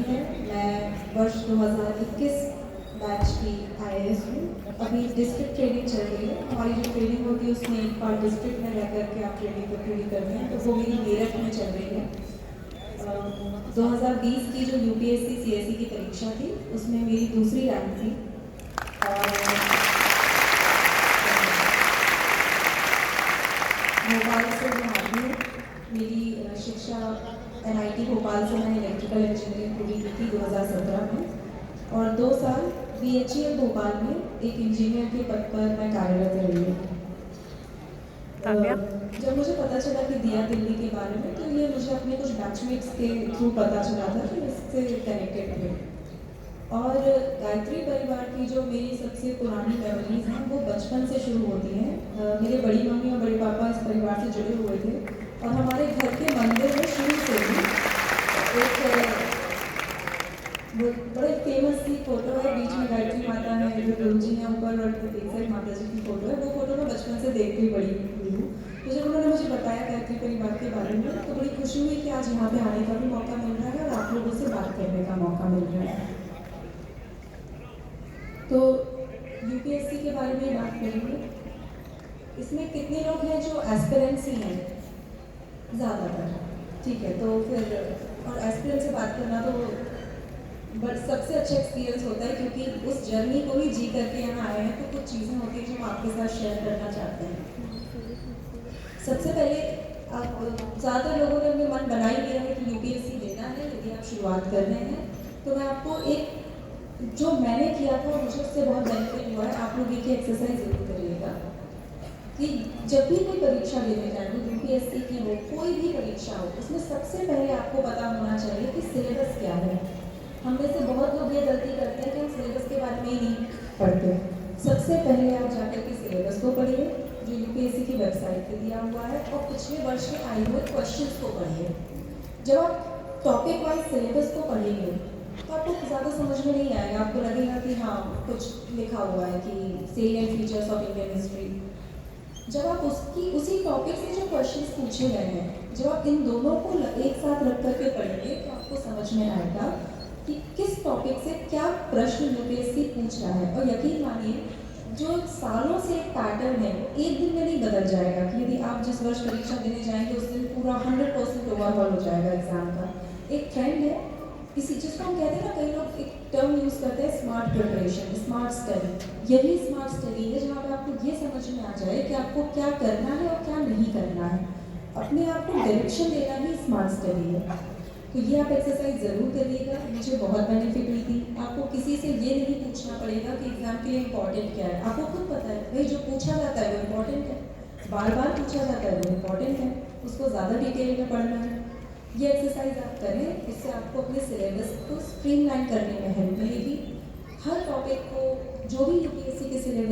है। मैं वर्ष 2021 बैच की IAS हूँ। अभी डिस्ट्रिक्ट ट्रेनिंग चल रही है। हमारी जो ट्रेनिंग होती है उसमें एक पार्ट डिस्ट्रिक्ट में रह करके आप ट्रेनिंग को पूरी करते हैं, तो वो मेरी मेरठ में चल रही है। 2020 की जो UPSC CSE की परीक्षा थी उसमें मेरी दूसरी रैंक थी। और भोपाल से मैं आती हूँ। मेरी शिक्षा NIT भोपाल से मैंने इलेक्ट्रिकल इंजीनियरिंग पूरी की थी 2017 में, और 2 साल BHEL भोपाल में एक इंजीनियर के पद पर मैं कार्यरत रही हूँ। जब मुझे पता चला कि दिया दिल्ली के बारे में, तो ये मुझे अपने कुछ बैचमेट्स के थ्रू पता चला था कि इससे कनेक्टेड थे। और गायत्री परिवार की जो मेरी सबसे पुरानी मेमोरीज हैं वो बचपन से शुरू होती हैं। मेरे बड़ी मम्मी और बड़े पापा इस परिवार से जुड़े हुए थे, और हमारे घर के मंदिर में शुरू से ही एक वो बड़े फेमस सी फोटो है, बीच में गायत्री माता है, जो गुरु जी हैं ऊपर, और एक साइड माता जी की फोटो है। वो फोटो मैं बचपन से देख के बड़ी हुई हूँ। तो जब उन्होंने मुझे बताया गायत्री परिवार के बारे में, तो बड़ी खुशी हुई कि आज यहाँ पे आने का भी मौका मिल रहा है और आप लोगों से बात करने का मौका मिल रहा है। तो UPSC के बारे में बात करेंगे। इसमें कितने लोग हैं जो एस्पिरेंट्स ही हैं? ज़्यादातर। ठीक है, तो फिर और एस्पिरेंट से बात करना तो बट सबसे अच्छा एक्सपीरियंस होता है, क्योंकि उस जर्नी को ही जी करके यहाँ आए हैं। तो कुछ चीज़ें होती हैं जो हम आपके साथ शेयर करना चाहते हैं। सबसे पहले आप ज़्यादातर लोगों ने अपने मन बना ही लिया है कि UPSC देना है। यदि आप शुरुआत कर रहे हैं तो मैं आपको एक जो मैंने किया था मुझे उससे बहुत बेनिफिट हुआ है, आप लोग एक एक्सरसाइज जरूर करिएगा कि जब भी कोई परीक्षा देने जाए, वो UPSC की हो, कोई भी परीक्षा हो, उसमें सबसे पहले आपको पता होना चाहिए कि सिलेबस क्या है। हम में से बहुत लोग ये गलती करते हैं कि हम सिलेबस के बारे में ही नहीं पढ़ते। सबसे पहले आप जाकर के सिलेबस को पढ़िए जो UPSC की वेबसाइट पे दिया हुआ है, और पिछले वर्ष में आए हुए क्वेश्चंस को पढ़िए। जब आप टॉपिक वाइज सिलेबस को पढ़ेंगे तो आपको ज़्यादा समझ में नहीं आएगा। आपको लगेगा कि हाँ कुछ लिखा हुआ है कि salient features of Indian history. जब आप उसी टॉपिक से जो क्वेश्चंस पूछे गए हैं, जब आप इन दोनों को एक साथ रख करके पढ़ेंगे तो आपको समझ में आएगा कि किस टॉपिक से क्या प्रश्न UPSC पूछ रहा है। और यकीन मानिए, जो सालों से एक पैटर्न है एक दिन में नहीं बदल जाएगा कि यदि आप जिस वर्ष परीक्षा देने जाएंगे उस दिन पूरा 100% ओवरऑल हो जाएगा एग्जाम का। एक ट्रेंड है, इसी जिसको हम कहते हैं ना, कई लोग एक टर्म यूज़ करते हैं स्मार्ट प्रिपरेशन, स्मार्ट स्टडी। यही स्मार्ट स्टडी है जहाँ पे आपको ये समझ में आ जाए कि आपको क्या करना है और क्या नहीं करना है। अपने आप को डायरेक्शन देना ही स्मार्ट स्टडी है। तो ये आप एक्सरसाइज ज़रूर करिएगा। मुझे बहुत बेनिफिट हुई थी। आपको किसी से ये नहीं पूछना पड़ेगा कि एग्ज़ाम के लिए इम्पॉर्टेंट क्या है। आपको खुद पता है भाई, जो पूछा जाता है वो इम्पॉर्टेंट है, बार बार पूछा जाता है वो इम्पॉर्टेंट है, उसको ज़्यादा डिटेल में पढ़ना है। ये एक्सरसाइज आप करें, इससे आपको अपने सिलेबस को स्ट्रीमलाइन करने में हेल्प मिलेगी। हर टॉपिक को जो भी UPSC के सिलेबस